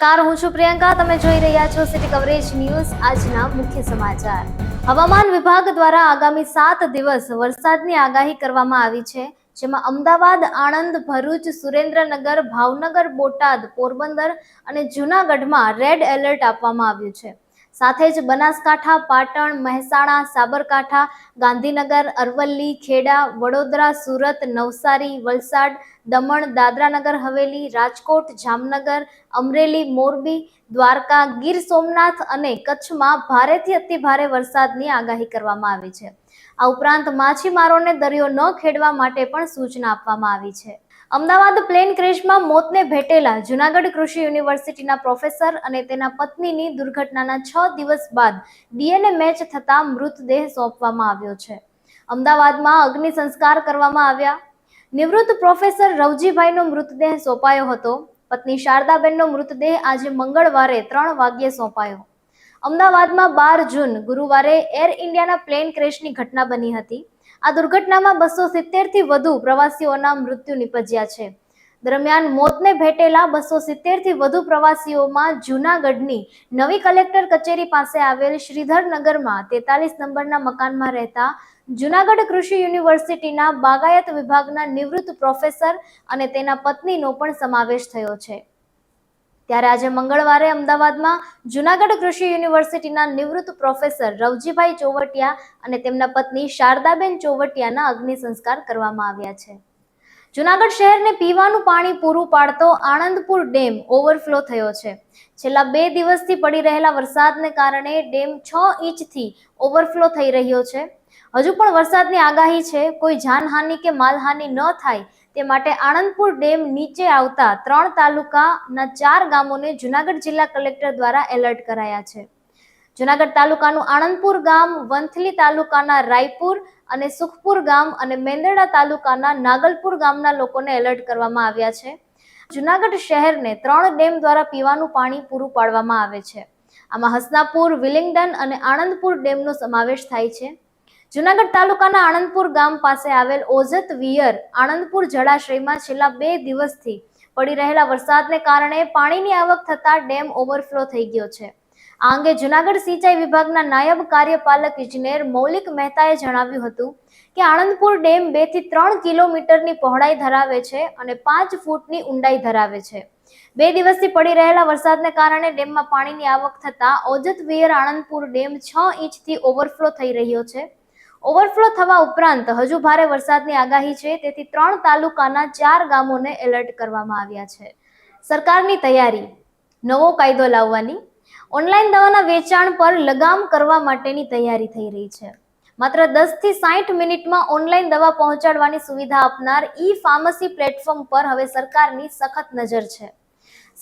નમસ્કાર, હું છું પ્રિયંકા. તમે જોઈ રહ્યા છો સિટી કવરેજ ન્યૂઝ. આજના મુખ્ય સમાચાર. હવામાન વિભાગ દ્વારા આગામી 7 દિવસ વરસાદની આગાહી કરવામાં આવી છે, જેમાં અમદાવાદ, આણંદ, ભરૂચ, સુરેન્દ્રનગર, ભાવનગર, બોટાદ, પોરબંદર અને જૂનાગઢમાં રેડ એલર્ટ આપવામાં આવ્યું છે. સાથે જ બનાસકાંઠા, પાટણ, મહેસાણા, સાબરકાંઠા, ગાંધીનગર, અરવલ્લી, ખેડા, વડોદરા, સુરત, નવસારી, વલસાડ, દમણ, દાદરાનગર હવેલી, રાજકોટ, જામનગર, અમરેલી, મોરબી, દ્વારકા, ગીર સોમનાથ અને કચ્છમાં ભારેથી અતિભારે વરસાદની આગાહી કરવામાં આવી છે. આ ઉપરાંત માછીમારોને દરિયો ન ખેડવા માટે પણ સૂચના આપવામાં આવી છે. અમદાવાદ પ્લેન ક્રેશમાં મોતને ભેટેલા જૂનાગઢ કૃષિ યુનિવર્સિટીના પ્રોફેસર અને તેના પત્નીની દુર્ઘટનાના 6 દિવસ બાદ ડીએનએ મેચ થતા મૃતદેહ સોંપવામાં આવ્યો છે. અમદાવાદમાં અગ્નિ સંસ્કાર કરવામાં આવ્યા. નિવૃત્ત પ્રોફેસર રવજીભાઈનો મૃતદેહ સોંપાયો હતો. પત્ની શારદાબેનનો મૃતદેહ આજે મંગળવારે 3 વાગ્યે સોંપાયો. અમદાવાદમાં 12 જૂન ગુરુવારે એર ઇન્ડિયાના પ્લેન ક્રેશની ઘટના બની હતી. આ દુર્ઘટનામાં 270 થી વધુ પ્રવાસીઓના મૃત્યુ નિપજ્યા છે. દરમિયાન મોતને ભેટેલા 270 થી વધુ પ્રવાસીઓમાં જૂનાગઢની નવી કલેક્ટર કચેરી પાસે આવેલ શ્રીધરનગરમાં 43 નંબરના મકાનમાં રહેતા જૂનાગઢ કૃષિ યુનિવર્સિટીના બાગાયત વિભાગના નિવૃત્ત પ્રોફેસર અને તેના પત્નીનો પણ સમાવેશ થયો છે. ત્યારે આજે મંગળવારે અમદાવાદમાં જૂનાગઢ કૃષિ યુનિવર્સિટીના નિવૃત્ત પ્રોફેસર રવજીભાઈ ચોવટિયા અને તેમના પત્ની શારદાબેન ચોવટિયાના અગ્નિ સંસ્કાર કરવામાં આવ્યા છે. જૂનાગઢ શહેરને પીવાનું પાણી પૂરું પાડતો આણંદપુર ડેમ ઓવરફ્લો થયો છે. છેલ્લા 2 દિવસથી પડી રહેલા વરસાદને કારણે ડેમ 6 ઇંચથી ઓવરફ્લો થઈ રહ્યો છે. હજુ પણ વરસાદની આગાહી છે. કોઈ જાનહાનિ કે માલહાનિ ન થાય તે માટે આણંદપુર ડેમ નીચે આવતા 3 તાલુકાના 4 ગામોને જૂનાગઢ જિલ્લા કલેક્ટર દ્વારા એલર્ટ કરાયા છે. જૂનાગઢ તાલુકાનું આણંદપુર ગામ, વંથલી તાલુકાના રાયપુર અને સુખપુર ગામ અને મેંદરડા તાલુકાના નાગલપુર ગામના લોકોને એલર્ટ કરવામાં આવ્યા છે. જૂનાગઢ શહેરને 3 ડેમ દ્વારા પીવાનું પાણી પૂરું પાડવામાં આવે છે. આમાં હસનાપુર, વિલિંગડન અને આણંદપુર ડેમનો સમાવેશ થાય છે. જૂનાગઢ તાલુકાના આણંદપુર ગામ પાસે આવેલ ઓજત વિયર આણંદપુર જળાશયમાં છેલ્લા 2 દિવસથી પડી રહેલા વરસાદને કારણે પાણીની આવક થતા ડેમ ઓવરફ્લો થઈ ગયો છે. આ અંગે જૂનાગઢ સિંચાઈ વિભાગના નાયબ કાર્યપાલક ઇજનેર મૌલિક મહેતાએ જણાવ્યું હતું કે આણંદપુર ડેમ 2 થી 3 કિલોમીટરની પહોળાઈ ધરાવે છે અને 5 ફૂટની ઊંડાઈ ધરાવે છે. 2 દિવસથી પડી રહેલા વરસાદને કારણે ડેમમાં પાણીની આવક થતા ઓજત વિયર આણંદપુર ડેમ 6 ઇંચથી ઓવરફ્લો થઈ રહ્યો છે. ઓવરફ્લો થવા ઉપરાંત હજુ ભારે વરસાદની આગાહી છે, તેથી 3 તાલુકાના 4 ગામોને એલર્ટ કરવામાં આવ્યા છે. સરકારની તૈયારી. નવો કાયદો લાવવાની. ઓનલાઈન દવાના વેચાણ પર લગામ કરવા માટેની તૈયારી થઈ રહી છે. માત્ર 10 થી 60 મિનિટમાં ઓનલાઈન દવા પહોંચાડવાની સુવિધા આપનાર ઈ-ફાર્મસી પ્લેટફોર્મ પર હવે સરકારની સખત નજર છે.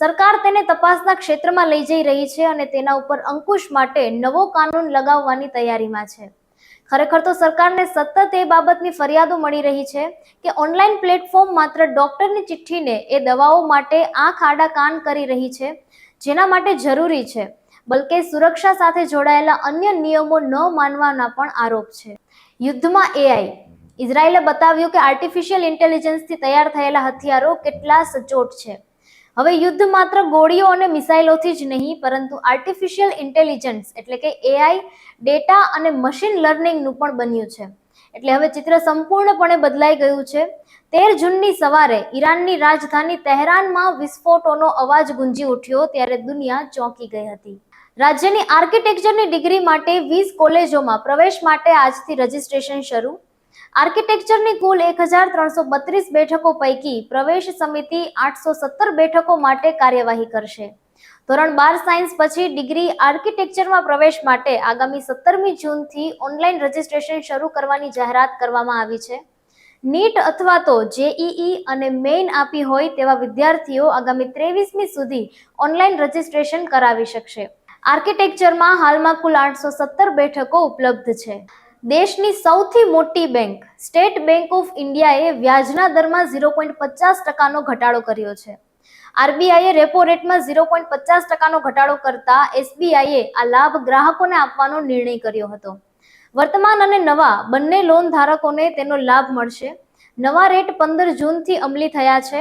સરકાર તેને તપાસના ક્ષેત્રમાં લઈ જઈ રહી છે અને તેના ઉપર અંકુશ માટે નવો કાનૂન લગાવવાની તૈયારીમાં છે. ખરેખર તો સરકારને સતત એ બાબતની ફરિયાદો મળી રહી છે કે ઓનલાઈન પ્લેટફોર્મ માત્ર ડોક્ટરની ચિઠ્ઠીને એ દવાઓ માટે આંખ આડા કાન કરી રહી છે, જેના માટે જરૂરી છે, બલકે સુરક્ષા સાથે જોડાયેલા અન્ય નિયમો ન માનવાના પણ આરોપ છે. યુદ્ધમાં એઆઈ. ઇઝરાયેલે બતાવ્યું કે આર્ટિફિશિયલ ઇન્ટેલિજન્સથી તૈયાર થયેલા હથિયારો કેટલા સચોટ છે. હવે યુદ્ધ માત્ર ગોળીઓ અને મિસાઇલોથી જ નહીં, પરંતુ આર્ટિફિશિયલ ઇન્ટેલિજન્સ એટલે કે એઆઈ, ડેટા અને મશીન લર્નિંગનું પણ બન્યું છે. એટલે હવે ચિત્ર સંપૂર્ણપણે બદલાઈ ગયું છે. 13 જૂનની સવારે ઈરાનની રાજધાની તહેરાનમાં વિસ્ફોટોનો અવાજ ગુંજી ઉઠ્યો ત્યારે દુનિયા ચોંકી ગઈ હતી. રાજ્યની આર્કિટેક્ચરની ડિગ્રી માટે 20 કોલેજોમાં પ્રવેશ માટે આજથી રજીસ્ટ્રેશન શરૂ. આર્કિટેક્ચરની કુલ 1332 બેઠકો પૈકી પ્રવેશ સમિતિ 817 બેઠકો માટે કાર્યવાહી કરશે. ધોરણ 12 સાયન્સ પછી ડિગ્રી આર્કિટેક્ચરમાં પ્રવેશ માટે આગામી 17મી જૂનથી ઓનલાઈન રજીસ્ટ્રેશન શરૂ કરવાની જાહેરાત કરવામાં આવી છે. નીટ અથવા તો જેઈઈ અને મેઇન આપી હોય તેવા વિદ્યાર્થીઓ આગામી 23મી સુધી ઓનલાઈન રજીસ્ટ્રેશન કરાવી શકશે. આર્કિટેક્ચરમાં હાલમાં કુલ 817 બેઠકો ઉપલબ્ધ છે. દેશની સૌથી મોટી બેંક સ્ટેટ બેંક ઓફ ઇન્ડિયાએ વ્યાજના દરમાં 0.50% ઘટાડો કર્યો છે. આરબીઆઈએ રેપો રેટમાં 0.50% ઘટાડો કરતા એસબીઆઈએ આ લાભ ગ્રાહકોને આપવાનો નિર્ણય કર્યો હતો. વર્તમાન અને નવા બંને લોન ધારકોને તેનો લાભ મળશે. નવા રેટ 15 જૂનથી અમલી થયા છે.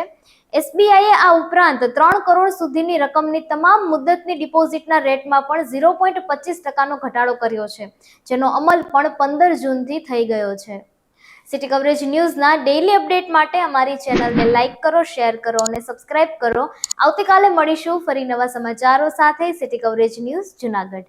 SBI આ ઉપરાંત 3 કરોડ સુધીની રકમની તમામ મુદ્દતની ડિપોઝિટના રેટમાં પણ 0.25% ઘટાડો કર્યો છે, જેનો અમલ પણ 15 જૂનથી થઈ ગયો છે. સિટી કવરેજ ન્યૂઝના ડેઇલી અપડેટ માટે અમારી ચેનલને લાઇક કરો, શેર કરો અને સબસ્ક્રાઇબ કરો. આવતીકાલે મળીશું ફરી નવા સમાચારો સાથે. City coverage news Junagadh.